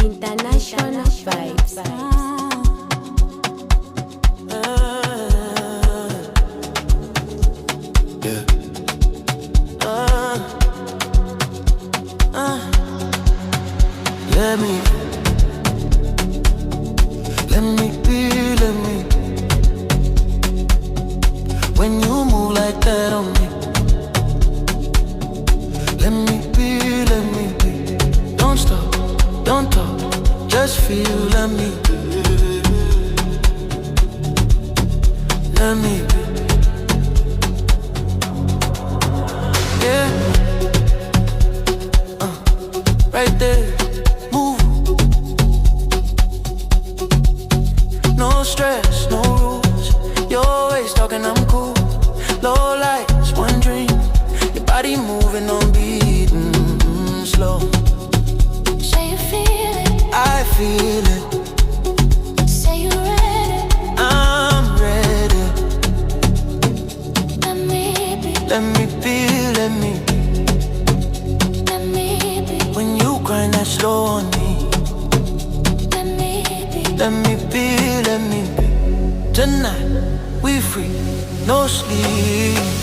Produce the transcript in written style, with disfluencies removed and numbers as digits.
International vibes. Yeah. Let me be, let me. When you move like that on me, let me be. Don't stop, don't talk, just feel, let me be. Let me be. Yeah. Right there, move. No stress, no rules. You're always talking, I'm cool. Low lights, one dream. Your body moving on beat, slow. Say you feel it, I feel it. say you ready. I'm ready. Let me be, Let me be, let me be. let me be, When you grind that slow on me, let me be. let me be, let me be. Tonight, we free, no sleep.